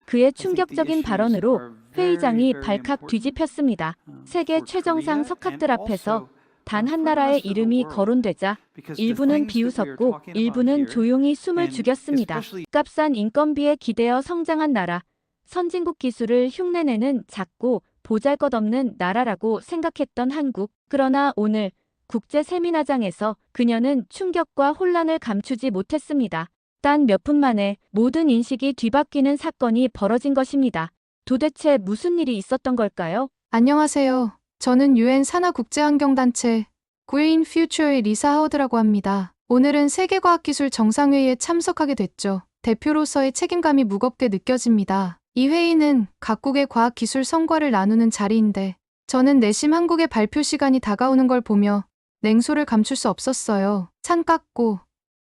그의 충격적인 발언으로 회의장이 발칵 뒤집혔습니다. 세계 최정상 석학들 앞에서 단 한 나라의 이름이 거론되자 일부는 비웃었고 일부는 조용히 숨을 죽였습니다. 값싼 인건비에 기대어 성장한 나라, 선진국 기술을 흉내내는 작고 보잘것없는 나라라고 생각했던 한국. 그러나 오늘 국제 세미나장에서 그녀는 충격과 혼란을 감추지 못했습니다. 단 몇 분 만에 모든 인식이 뒤바뀌는 사건이 벌어진 것입니다. 도대체 무슨 일이 있었던 걸까요? 안녕하세요. 저는 UN 산하국제환경단체 Green Future의 리사 하워드라고 합니다. 오늘은 세계과학기술 정상회의에 참석하게 됐죠. 대표로서의 책임감이 무겁게 느껴집니다. 이 회의는 각국의 과학기술 성과를 나누는 자리인데 저는 내심 한국의 발표 시간이 다가오는 걸 보며 냉소를 감출 수 없었어요. 산 깎고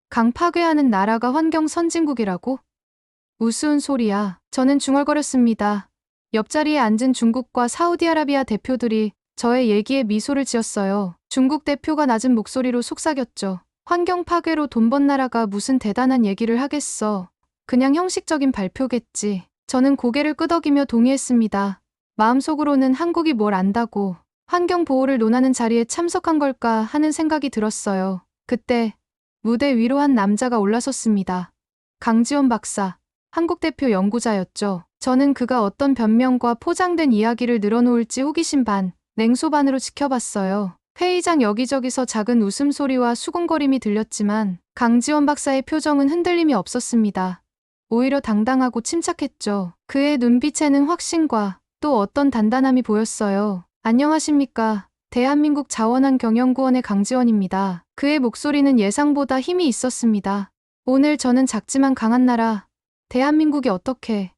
강 파괴하는 나라가 환경 선진국이라고? 우스운 소리야. 저는 중얼거렸습니다. 옆자리에 앉은 중국과 사우디아라비아 대표들이 저의 얘기에 미소를 지었어요. 중국 대표가 낮은 목소리로 속삭였죠. 환경 파괴로 돈 번 나라가 무슨 대단한 얘기를 하겠어. 그냥 형식적인 발표겠지. 저는 고개를 끄덕이며 동의했습니다. 마음속으로는 한국이 뭘 안다고 환경 보호를 논하는 자리에 참석한 걸까 하는 생각이 들었어요. 그때 무대 위로 한 남자가 올라섰습니다. 강지원 박사, 한국 대표 연구자였죠. 저는 그가 어떤 변명과 포장된 이야기를 늘어놓을지 호기심 반, 냉소 반으로 지켜봤어요. 회의장 여기저기서 작은 웃음소리와 수군거림이 들렸지만 강지원 박사의 표정은 흔들림이 없었습니다. 오히려 당당하고 침착했죠. 그의 눈빛에는 확신과 또 어떤 단단함이 보였어요. 안녕하십니까. 대한민국 자원환경연구원의 강지원입니다. 그의 목소리는 예상보다 힘이 있었습니다. 오늘 저는 작지만 강한 나라, 대한민국이 어떻게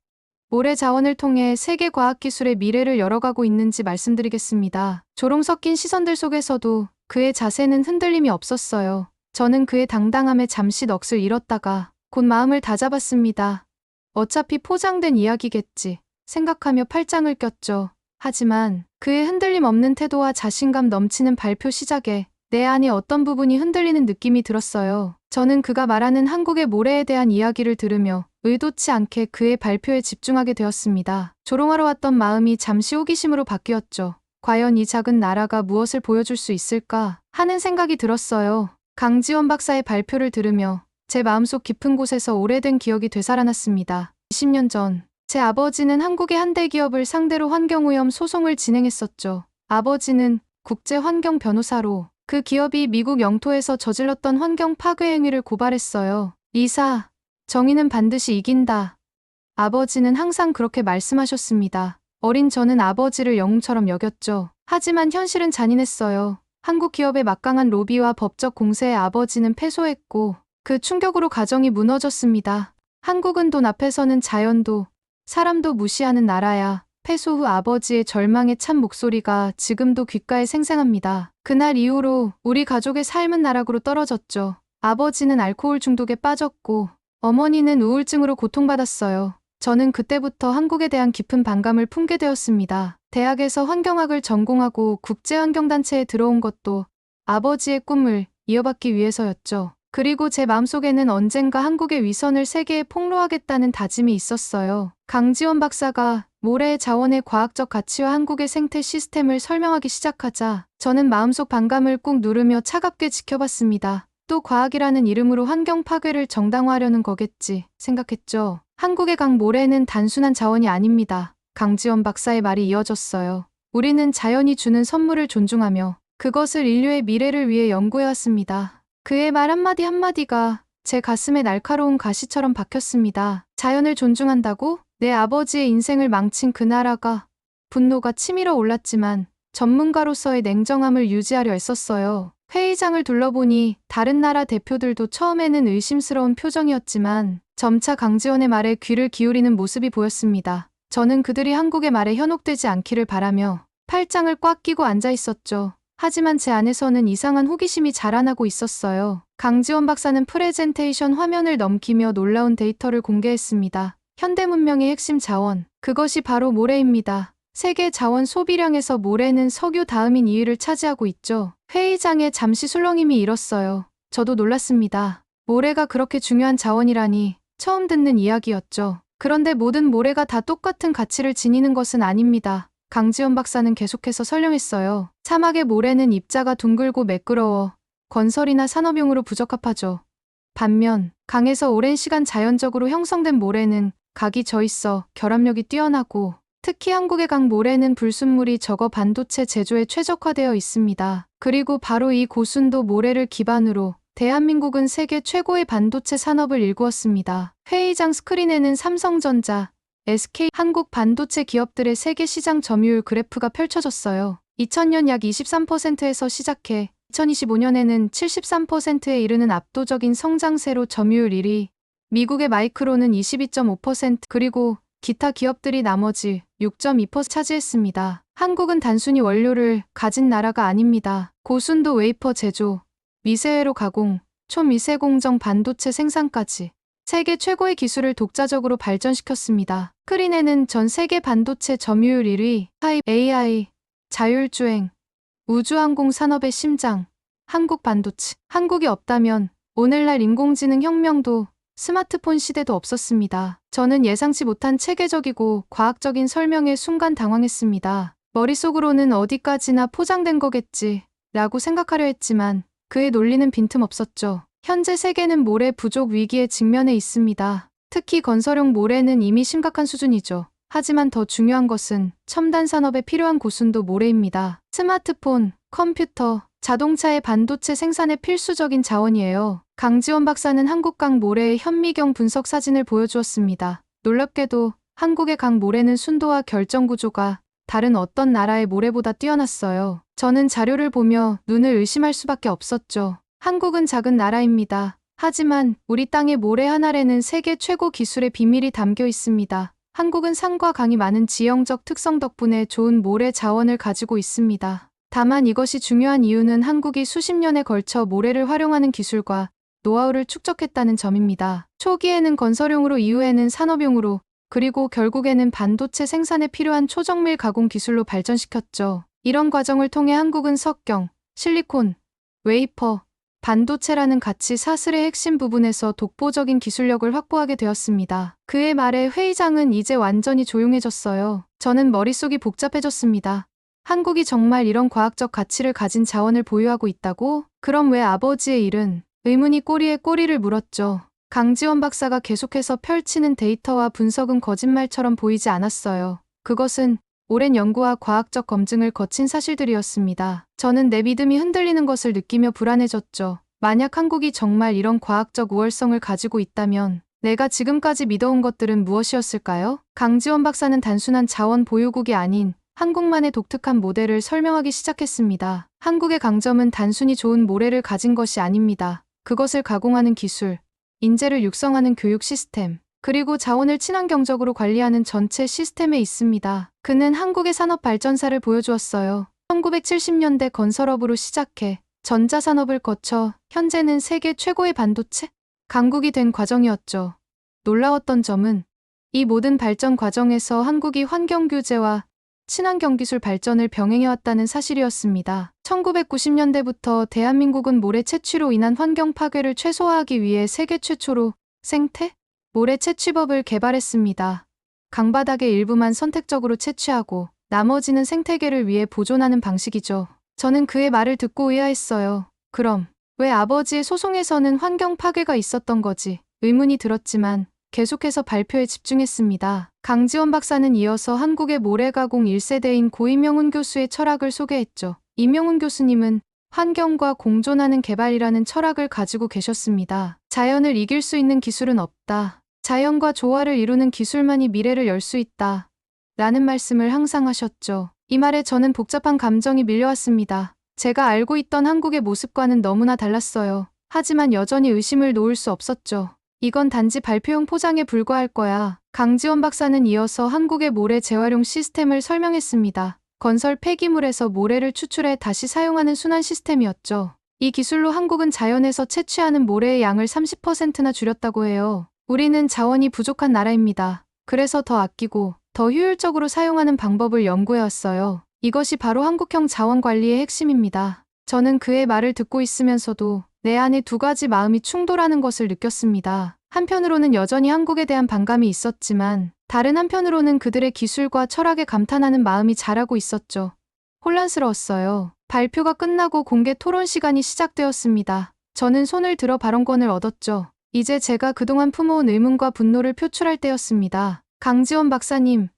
모래 자원을 통해 세계 과학기술의 미래를 열어가고 있는지 말씀드리겠습니다. 조롱 섞인 시선들 속에서도 그의 자세는 흔들림이 없었어요. 저는 그의 당당함에 잠시 넋을 잃었다가 곧 마음을 다잡았습니다. 어차피 포장된 이야기겠지 생각하며 팔짱을 꼈죠. 하지만 그의 흔들림 없는 태도와 자신감 넘치는 발표 시작에 내 안에 어떤 부분이 흔들리는 느낌이 들었어요. 저는 그가 말하는 한국의 모래에 대한 이야기를 들으며 의도치 않게 그의 발표에 집중하게 되었습니다. 조롱하러 왔던 마음이 잠시 호기심으로 바뀌었죠. 과연 이 작은 나라가 무엇을 보여줄 수 있을까 하는 생각이 들었어요. 강지원 박사의 발표를 들으며 제 마음속 깊은 곳에서 오래된 기억이 되살아났습니다. 20년 전 제 아버지는 한국의 한 대기업을 상대로 환경오염 소송을 진행했었죠. 아버지는 국제환경 변호사로 그 기업이 미국 영토에서 저질렀던 환경 파괴 행위를 고발했어요. 리사, 정의는 반드시 이긴다. 아버지는 항상 그렇게 말씀하셨습니다. 어린 저는 아버지를 영웅처럼 여겼죠. 하지만 현실은 잔인했어요. 한국 기업의 막강한 로비와 법적 공세에 아버지는 패소했고 그 충격으로 가정이 무너졌습니다. 한국은 돈 앞에서는 자연도 사람도 무시하는 나라야. 패소 후 아버지의 절망에 찬 목소리가 지금도 귓가에 생생합니다. 그날 이후로 우리 가족의 삶은 나락으로 떨어졌죠. 아버지는 알코올 중독에 빠졌고 어머니는 우울증으로 고통받았어요. 저는 그때부터 한국에 대한 깊은 반감을 품게 되었습니다. 대학에서 환경학을 전공하고 국제환경단체에 들어온 것도 아버지의 꿈을 이어받기 위해서였죠. 그리고 제 마음속에는 언젠가 한국의 위선을 세계에 폭로하겠다는 다짐이 있었어요. 강지원 박사가 모래의 자원의 과학적 가치와 한국의 생태 시스템을 설명하기 시작하자 저는 마음속 반감을 꾹 누르며 차갑게 지켜봤습니다. 또 과학이라는 이름으로 환경 파괴를 정당화하려는 거겠지 생각했죠. 한국의 강 모래는 단순한 자원이 아닙니다. 강지원 박사의 말이 이어졌어요. 우리는 자연이 주는 선물을 존중하며 그것을 인류의 미래를 위해 연구해왔습니다. 그의 말 한마디 한마디가 제 가슴에 날카로운 가시처럼 박혔습니다. 자연을 존중한다고? 내 아버지의 인생을 망친 그 나라가 분노가 치밀어 올랐지만 전문가로서의 냉정함을 유지하려 애썼어요. 회의장을 둘러보니 다른 나라 대표들도 처음에는 의심스러운 표정이었지만 점차 강지원의 말에 귀를 기울이는 모습이 보였습니다. 저는 그들이 한국의 말에 현혹되지 않기를 바라며 팔짱을 꽉 끼고 앉아 있었죠. 하지만 제 안에서는 이상한 호기심이 자라나고 있었어요. 강지원 박사는 프레젠테이션 화면을 넘기며 놀라운 데이터를 공개했습니다. 현대문명의 핵심 자원, 그것이 바로 모래입니다. 세계 자원 소비량에서 모래는 석유 다음인 2위를 차지하고 있죠. 회의장에 잠시 술렁임이 일었어요. 저도 놀랐습니다. 모래가 그렇게 중요한 자원이라니 처음 듣는 이야기였죠. 그런데 모든 모래가 다 똑같은 가치를 지니는 것은 아닙니다. 강지원 박사는 계속해서 설명했어요. 사막의 모래는 입자가 둥글고 매끄러워 건설이나 산업용으로 부적합하죠. 반면 강에서 오랜 시간 자연적으로 형성된 모래는 각이 져있어 결합력이 뛰어나고 특히 한국의 강 모래는 불순물이 적어 반도체 제조에 최적화되어 있습니다. 그리고 바로 이 고순도 모래를 기반으로 대한민국은 세계 최고의 반도체 산업을 일구었습니다. 회의장 스크린에는 삼성전자, SK, 한국 반도체 기업들의 세계 시장 점유율 그래프가 펼쳐졌어요. 2000년 약 23%에서 시작해 2025년에는 73%에 이르는 압도적인 성장세로 점유율 1위, 미국의 마이크론은 22.5% 그리고 기타 기업들이 나머지 6.2% 차지했습니다. 한국은 단순히 원료를 가진 나라가 아닙니다. 고순도 웨이퍼 제조, 미세회로 가공, 초미세 공정 반도체 생산까지 세계 최고의 기술을 독자적으로 발전시켰습니다. 스크린에는 전 세계 반도체 점유율 1위, AI, 자율주행, 우주항공 산업의 심장, 한국 반도체. 한국이 없다면 오늘날 인공지능 혁명도 스마트폰 시대도 없었습니다. 저는 예상치 못한 체계적이고 과학적인 설명에 순간 당황했습니다. 머릿속으로는 어디까지나 포장된 거겠지 라고 생각하려 했지만 그의 논리는 빈틈없었죠. 현재 세계는 모래 부족 위기에 직면해 있습니다. 특히 건설용 모래는 이미 심각한 수준이죠. 하지만 더 중요한 것은 첨단 산업에 필요한 고순도 모래입니다. 스마트폰, 컴퓨터, 자동차의 반도체 생산에 필수적인 자원이에요. 강지원 박사는 한국 강 모래의 현미경 분석 사진을 보여주었습니다. 놀랍게도 한국의 강 모래는 순도와 결정 구조가 다른 어떤 나라의 모래보다 뛰어났어요. 저는 자료를 보며 눈을 의심할 수밖에 없었죠. 한국은 작은 나라입니다. 하지만 우리 땅의 모래 한 알에는 세계 최고 기술의 비밀이 담겨 있습니다. 한국은 산과 강이 많은 지형적 특성 덕분에 좋은 모래 자원을 가지고 있습니다. 다만 이것이 중요한 이유는 한국이 수십 년에 걸쳐 모래를 활용하는 기술과 노하우를 축적했다는 점입니다. 초기에는 건설용으로, 이후에는 산업용으로, 그리고 결국에는 반도체 생산에 필요한 초정밀 가공 기술로 발전시켰죠. 이런 과정을 통해 한국은 석경, 실리콘, 웨이퍼, 반도체라는 가치 사슬의 핵심 부분에서 독보적인 기술력을 확보하게 되었습니다. 그의 말에 회의장은 이제 완전히 조용해졌어요. 저는 머릿속이 복잡해졌습니다. 한국이 정말 이런 과학적 가치를 가진 자원을 보유하고 있다고? 그럼 왜 아버지의 일은? 의문이 꼬리에 꼬리를 물었죠. 강지원 박사가 계속해서 펼치는 데이터와 분석은 거짓말처럼 보이지 않았어요. 그것은 오랜 연구와 과학적 검증을 거친 사실들이었습니다. 저는 내 믿음이 흔들리는 것을 느끼며 불안해졌죠. 만약 한국이 정말 이런 과학적 우월성을 가지고 있다면 내가 지금까지 믿어온 것들은 무엇이었을까요? 강지원 박사는 단순한 자원 보유국이 아닌 한국만의 독특한 모델을 설명하기 시작했습니다. 한국의 강점은 단순히 좋은 모래를 가진 것이 아닙니다. 그것을 가공하는 기술, 인재를 육성하는 교육 시스템, 그리고 자원을 친환경적으로 관리하는 전체 시스템에 있습니다. 그는 한국의 산업 발전사를 보여주었어요. 1970년대 건설업으로 시작해 전자산업을 거쳐 현재는 세계 최고의 반도체 강국이 된 과정이었죠. 놀라웠던 점은 이 모든 발전 과정에서 한국이 환경규제와 친환경 기술 발전을 병행해왔다는 사실이었습니다. 1990년대부터 대한민국은 모래 채취로 인한 환경 파괴를 최소화하기 위해 세계 최초로 생태 모래 채취법을 개발했습니다. 강바닥의 일부만 선택적으로 채취하고 나머지는 생태계를 위해 보존하는 방식이죠. 저는 그의 말을 듣고 의아했어요. 그럼 왜 아버지의 소송에서는 환경 파괴가 있었던 거지? 의문이 들었지만 계속해서 발표에 집중했습니다. 강지원 박사는 이어서 한국의 모래 가공 1세대인 고 임영훈 교수의 철학을 소개했죠. 임영훈 교수님은 환경과 공존하는 개발이라는 철학을 가지고 계셨습니다. 자연을 이길 수 있는 기술은 없다. 자연과 조화를 이루는 기술만이 미래를 열 수 있다. 라는 말씀을 항상 하셨죠. 이 말에 저는 복잡한 감정이 밀려왔습니다. 제가 알고 있던 한국의 모습과는 너무나 달랐어요. 하지만 여전히 의심을 놓을 수 없었죠. 이건 단지 발표용 포장에 불과할 거야. 강지원 박사는 이어서 한국의 모래 재활용 시스템을 설명했습니다. 건설 폐기물에서 모래를 추출해 다시 사용하는 순환 시스템이었죠. 이 기술로 한국은 자연에서 채취하는 모래의 양을 30%나 줄였다고 해요. 우리는 자원이 부족한 나라입니다. 그래서 더 아끼고 더 효율적으로 사용하는 방법을 연구해왔어요. 이것이 바로 한국형 자원 관리의 핵심입니다. 저는 그의 말을 듣고 있으면서도 내 안에 두 가지 마음이 충돌하는 것을 느꼈습니다. 한편으로는 여전히 한국에 대한 반감이 있었지만 다른 한편으로는 그들의 기술과 철학에 감탄하는 마음이 자라고 있었죠. 혼란스러웠어요. 발표가 끝나고 공개 토론 시간이 시작되었습니다. 저는 손을 들어 발언권을 얻었죠. 이제 제가 그동안 품어온 의문과 분노를 표출할 때였습니다. 강지원 박사님,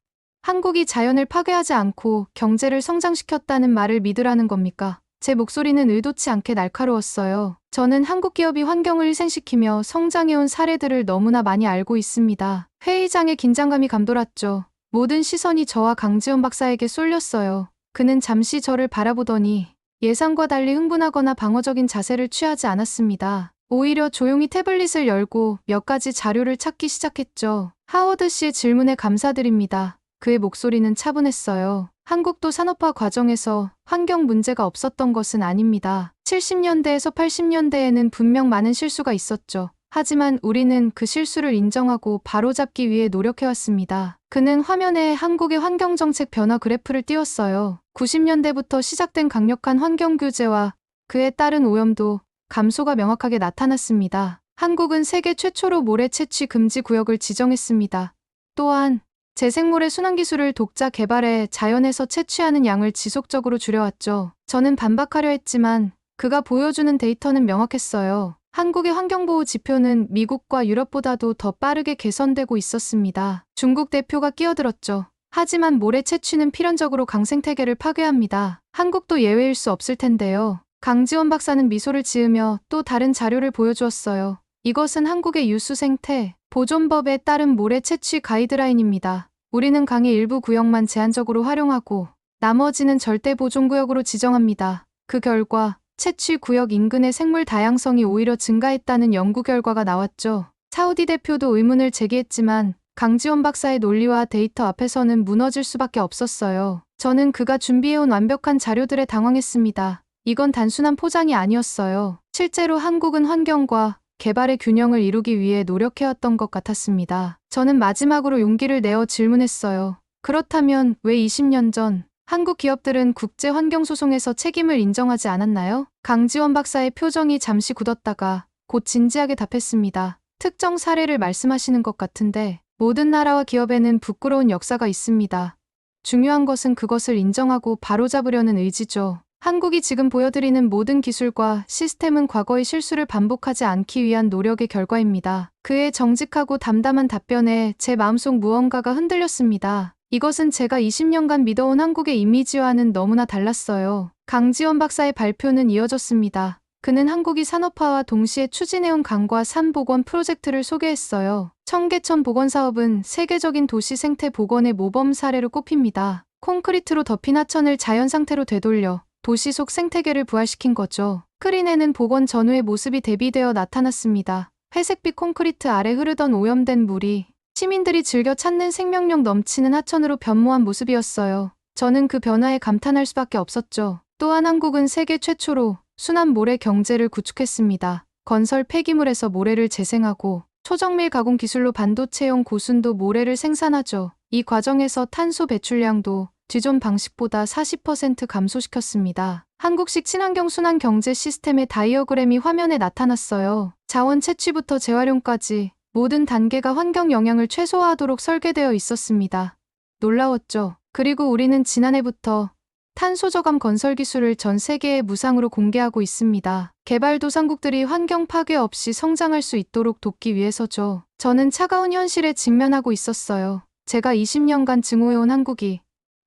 한국이 자연을 파괴하지 않고 경제를 성장시켰다는 말을 믿으라는 겁니까? 제 목소리는 의도치 않게 날카로웠어요. 저는 한국 기업이 환경을 희생시키며 성장해온 사례들을 너무나 많이 알고 있습니다. 회의장에 긴장감이 감돌았죠. 모든 시선이 저와 강지원 박사에게 쏠렸어요. 그는 잠시 저를 바라보더니 예상과 달리 흥분하거나 방어적인 자세를 취하지 않았습니다. 오히려 조용히 태블릿을 열고 몇 가지 자료를 찾기 시작했죠. 하워드 씨의 질문에 감사드립니다. 그의 목소리는 차분했어요. 한국도 산업화 과정에서 환경 문제가 없었던 것은 아닙니다. 70년대에서 80년대에는 분명 많은 실수가 있었죠. 하지만 우리는 그 실수를 인정하고 바로잡기 위해 노력해왔습니다. 그는 화면에 한국의 환경정책 변화 그래프를 띄웠어요. 90년대부터 시작된 강력한 환경 규제와 그에 따른 오염도 감소가 명확하게 나타났습니다. 한국은 세계 최초로 모래 채취 금지 구역을 지정했습니다. 또한 재생모래 순환기술을 독자 개발해 자연에서 채취하는 양을 지속적으로 줄여왔죠. 저는 반박하려 했지만 그가 보여주는 데이터는 명확했어요. 한국의 환경보호 지표는 미국과 유럽보다도 더 빠르게 개선되고 있었습니다. 중국 대표가 끼어들었죠. 하지만 모래 채취는 필연적으로 강생태계를 파괴합니다. 한국도 예외일 수 없을 텐데요. 강지원 박사는 미소를 지으며 또 다른 자료를 보여주었어요. 이것은 한국의 유수생태 보존법에 따른 모래 채취 가이드라인입니다. 우리는 강의 일부 구역만 제한적으로 활용하고 나머지는 절대 보존구역으로 지정합니다. 그 결과 채취 구역 인근의 생물 다양성이 오히려 증가했다는 연구 결과가 나왔죠. 사우디 대표도 의문을 제기했지만 강지원 박사의 논리와 데이터 앞에서는 무너질 수밖에 없었어요. 저는 그가 준비해온 완벽한 자료들에 당황했습니다. 이건 단순한 포장이 아니었어요. 실제로 한국은 환경과 개발의 균형을 이루기 위해 노력해왔던 것 같았습니다. 저는 마지막으로 용기를 내어 질문했어요. 그렇다면 왜 20년 전 한국 기업들은 국제 환경 소송에서 책임을 인정하지 않았나요? 강지원 박사의 표정이 잠시 굳었다가 곧 진지하게 답했습니다. 특정 사례를 말씀하시는 것 같은데 모든 나라와 기업에는 부끄러운 역사가 있습니다. 중요한 것은 그것을 인정하고 바로잡으려는 의지죠. 한국이 지금 보여드리는 모든 기술과 시스템은 과거의 실수를 반복하지 않기 위한 노력의 결과입니다. 그의 정직하고 담담한 답변에 제 마음속 무언가가 흔들렸습니다. 이것은 제가 20년간 믿어온 한국의 이미지와는 너무나 달랐어요. 강지원 박사의 발표는 이어졌습니다. 그는 한국이 산업화와 동시에 추진해온 강과 산 복원 프로젝트를 소개했어요. 청계천 복원 사업은 세계적인 도시 생태 복원의 모범 사례로 꼽힙니다. 콘크리트로 덮인 하천을 자연 상태로 되돌려 도시 속 생태계를 부활시킨 거죠. 스크린에는 복원 전후의 모습이 대비되어 나타났습니다. 회색빛 콘크리트 아래 흐르던 오염된 물이 시민들이 즐겨 찾는 생명력 넘치는 하천으로 변모한 모습이었어요. 저는 그 변화에 감탄할 수밖에 없었죠. 또한 한국은 세계 최초로 순환 모래 경제를 구축했습니다. 건설 폐기물에서 모래를 재생하고 초정밀 가공 기술로 반도체용 고순도 모래를 생산하죠. 이 과정에서 탄소 배출량도 기존 방식보다 40% 감소시켰습니다. 한국식 친환경 순환 경제 시스템의 다이어그램이 화면에 나타났어요. 자원 채취부터 재활용까지 모든 단계가 환경 영향을 최소화하도록 설계되어 있었습니다. 놀라웠죠. 그리고 우리는 지난해부터 탄소 저감 건설 기술을 전 세계에 무상으로 공개하고 있습니다. 개발도상국들이 환경 파괴 없이 성장할 수 있도록 돕기 위해서죠. 저는 차가운 현실에 직면하고 있었어요. 제가 20년간 증오해온 한국이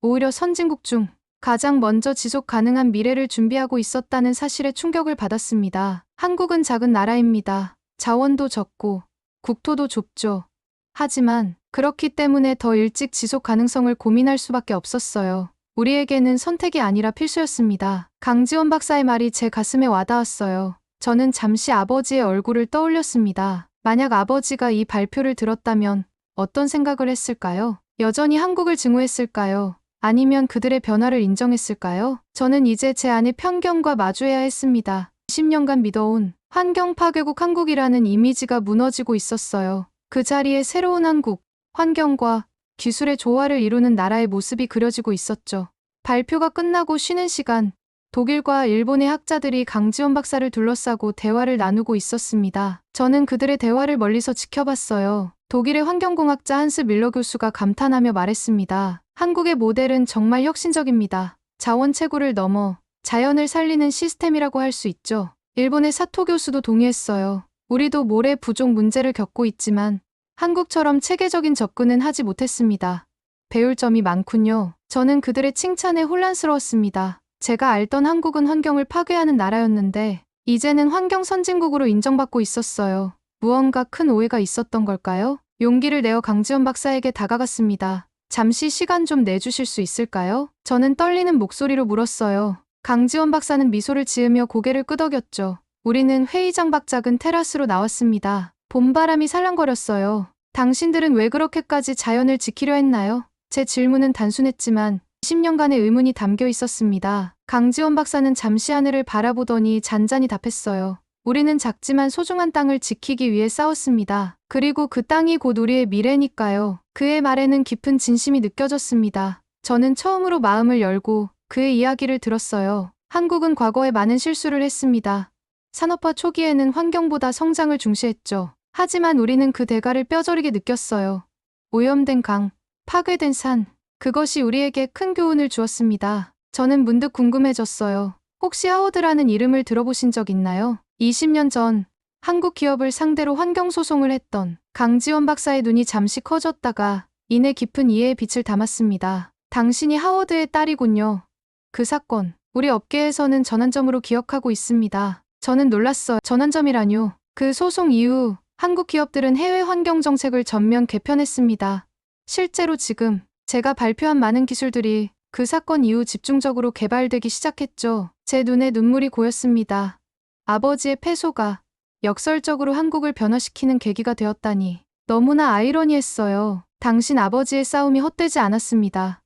오히려 선진국 중 가장 먼저 지속 가능한 미래를 준비하고 있었다는 사실에 충격을 받았습니다. 한국은 작은 나라입니다. 자원도 적고 국토도 좁죠. 하지만 그렇기 때문에 더 일찍 지속 가능성을 고민할 수밖에 없었어요. 우리에게는 선택이 아니라 필수였습니다. 강지원 박사의 말이 제 가슴에 와닿았어요. 저는 잠시 아버지의 얼굴을 떠올렸습니다. 만약 아버지가 이 발표를 들었다면 어떤 생각을 했을까요? 여전히 한국을 증오했을까요? 아니면 그들의 변화를 인정했을까요? 저는 이제 제 안의 편견과 마주해야 했습니다. 20년간 믿어온 환경 파괴국 한국이라는 이미지가 무너지고 있었어요. 그 자리에 새로운 한국, 환경과 기술의 조화를 이루는 나라의 모습이 그려지고 있었죠. 발표가 끝나고 쉬는 시간, 독일과 일본의 학자들이 강지원 박사를 둘러싸고 대화를 나누고 있었습니다. 저는 그들의 대화를 멀리서 지켜봤어요. 독일의 환경공학자 한스 밀러 교수가 감탄하며 말했습니다. 한국의 모델은 정말 혁신적입니다. 자원 채굴을 넘어 자연을 살리는 시스템이라고 할 수 있죠. 일본의 사토 교수도 동의했어요. 우리도 모래 부족 문제를 겪고 있지만 한국처럼 체계적인 접근은 하지 못했습니다. 배울 점이 많군요. 저는 그들의 칭찬에 혼란스러웠습니다. 제가 알던 한국은 환경을 파괴하는 나라였는데 이제는 환경 선진국으로 인정받고 있었어요. 무언가 큰 오해가 있었던 걸까요? 용기를 내어 강지원 박사에게 다가갔습니다. 잠시 시간 좀 내주실 수 있을까요? 저는 떨리는 목소리로 물었어요. 강지원 박사는 미소를 지으며 고개를 끄덕였죠. 우리는 회의장 밖 작은 테라스로 나왔습니다. 봄바람이 살랑거렸어요. 당신들은 왜 그렇게까지 자연을 지키려 했나요? 제 질문은 단순했지만 10년간의 의문이 담겨 있었습니다. 강지원 박사는 잠시 하늘을 바라보더니 잔잔히 답했어요. 우리는 작지만 소중한 땅을 지키기 위해 싸웠습니다. 그리고 그 땅이 곧 우리의 미래니까요. 그의 말에는 깊은 진심이 느껴졌습니다. 저는 처음으로 마음을 열고 그의 이야기를 들었어요. 한국은 과거에 많은 실수를 했습니다. 산업화 초기에는 환경보다 성장을 중시했죠. 하지만 우리는 그 대가를 뼈저리게 느꼈어요. 오염된 강, 파괴된 산, 그것이 우리에게 큰 교훈을 주었습니다. 저는 문득 궁금해졌어요. 혹시 하워드라는 이름을 들어보신 적 있나요? 20년 전 한국 기업을 상대로 환경소송을 했던 강지원 박사의 눈이 잠시 커졌다가 이내 깊은 이해의 빛을 담았습니다. 당신이 하워드의 딸이군요. 그 사건, 우리 업계에서는 전환점으로 기억하고 있습니다. 저는 놀랐어요. 전환점이라뇨. 그 소송 이후 한국 기업들은 해외 환경 정책을 전면 개편했습니다. 실제로 지금 제가 발표한 많은 기술들이 그 사건 이후 집중적으로 개발되기 시작했죠. 제 눈에 눈물이 고였습니다. 아버지의 패소가 역설적으로 한국을 변화시키는 계기가 되었다니 너무나 아이러니했어요. 당신 아버지의 싸움이 헛되지 않았습니다.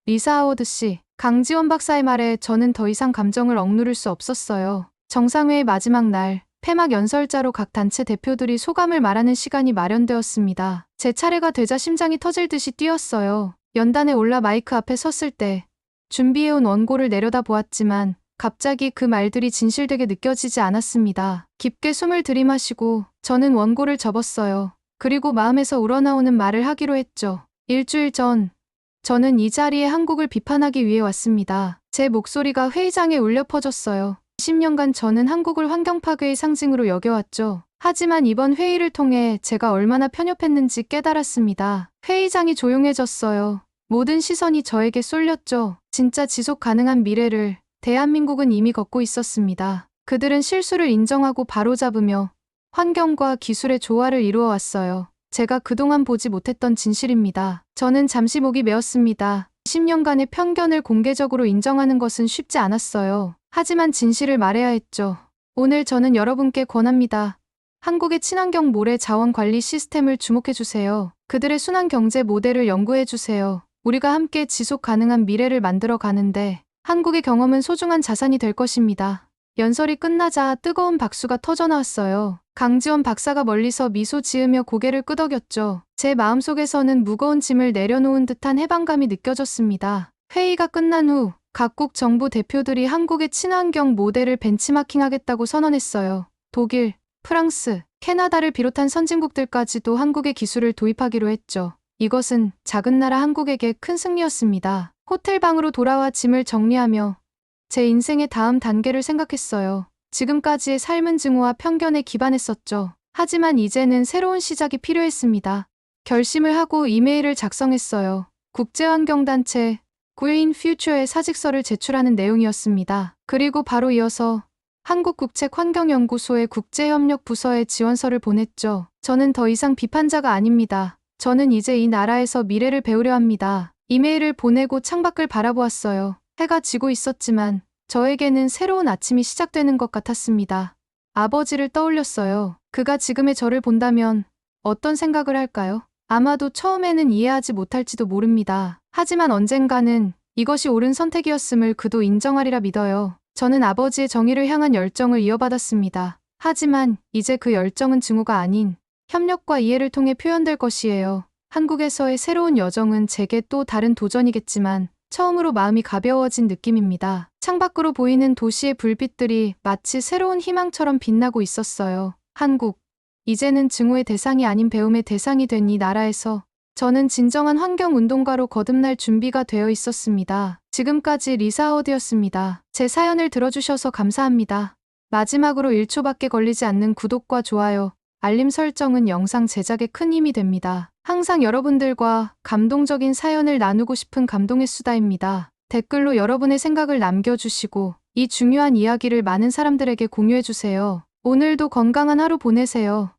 리사 하워드 씨, 강지원 박사의 말에 저는 더 이상 감정을 억누를 수 없었어요. 정상회의 마지막 날, 폐막 연설자로 각 단체 대표들이 소감을 말하는 시간이 마련되었습니다. 제 차례가 되자 심장이 터질 듯이 뛰었어요. 연단에 올라 마이크 앞에 섰을 때 준비해온 원고를 내려다보았지만 갑자기 그 말들이 진실되게 느껴지지 않았습니다. 깊게 숨을 들이마시고 저는 원고를 접었어요. 그리고 마음에서 우러나오는 말을 하기로 했죠. 일주일 전, 저는 이 자리에 한국을 비판하기 위해 왔습니다. 제 목소리가 회의장에 울려 퍼졌어요. 10년간 저는 한국을 환경 파괴의 상징으로 여겨왔죠. 하지만 이번 회의를 통해 제가 얼마나 편협했는지 깨달았습니다. 회의장이 조용해졌어요. 모든 시선이 저에게 쏠렸죠. 진짜 지속 가능한 미래를 대한민국은 이미 걷고 있었습니다. 그들은 실수를 인정하고 바로잡으며 환경과 기술의 조화를 이루어 왔어요. 제가 그동안 보지 못했던 진실입니다. 저는 잠시 목이 메었습니다. 10년간의 편견을 공개적으로 인정하는 것은 쉽지 않았어요. 하지만 진실을 말해야 했죠. 오늘 저는 여러분께 권합니다. 한국의 친환경 모래 자원 관리 시스템을 주목해주세요. 그들의 순환 경제 모델을 연구해주세요. 우리가 함께 지속 가능한 미래를 만들어 가는데 한국의 경험은 소중한 자산이 될 것입니다. 연설이 끝나자 뜨거운 박수가 터져나왔어요. 강지원 박사가 멀리서 미소 지으며 고개를 끄덕였죠. 제 마음속에서는 무거운 짐을 내려놓은 듯한 해방감이 느껴졌습니다. 회의가 끝난 후 각국 정부 대표들이 한국의 친환경 모델을 벤치마킹하겠다고 선언했어요. 독일, 프랑스, 캐나다를 비롯한 선진국들까지도 한국의 기술을 도입하기로 했죠. 이것은 작은 나라 한국에게 큰 승리였습니다. 호텔 방으로 돌아와 짐을 정리하며 제 인생의 다음 단계를 생각했어요. 지금까지의 삶은 증오와 편견에 기반했었죠. 하지만 이제는 새로운 시작이 필요했습니다. 결심을 하고 이메일을 작성했어요. 국제환경단체 Green Future에 사직서를 제출하는 내용이었습니다. 그리고 바로 이어서 한국국책환경연구소의 국제협력 부서에 지원서를 보냈죠. 저는 더 이상 비판자가 아닙니다. 저는 이제 이 나라에서 미래를 배우려 합니다. 이메일을 보내고 창밖을 바라보았어요. 해가 지고 있었지만 저에게는 새로운 아침이 시작되는 것 같았습니다. 아버지를 떠올렸어요. 그가 지금의 저를 본다면 어떤 생각을 할까요? 아마도 처음에는 이해하지 못할지도 모릅니다. 하지만 언젠가는 이것이 옳은 선택이었음을 그도 인정하리라 믿어요. 저는 아버지의 정의를 향한 열정을 이어받았습니다. 하지만 이제 그 열정은 증오가 아닌 협력과 이해를 통해 표현될 것이에요. 한국에서의 새로운 여정은 제게 또 다른 도전이겠지만 처음으로 마음이 가벼워진 느낌입니다. 창밖으로 보이는 도시의 불빛들이 마치 새로운 희망처럼 빛나고 있었어요. 한국. 이제는 증오의 대상이 아닌 배움의 대상이 된 이 나라에서 저는 진정한 환경운동가로 거듭날 준비가 되어 있었습니다. 지금까지 리사 하워드였습니다. 제 사연을 들어주셔서 감사합니다. 마지막으로 1초밖에 걸리지 않는 구독과 좋아요, 알림 설정은 영상 제작에 큰 힘이 됩니다. 항상 여러분들과 감동적인 사연을 나누고 싶은 감동의 수다입니다. 댓글로 여러분의 생각을 남겨주시고 이 중요한 이야기를 많은 사람들에게 공유해주세요. 오늘도 건강한 하루 보내세요.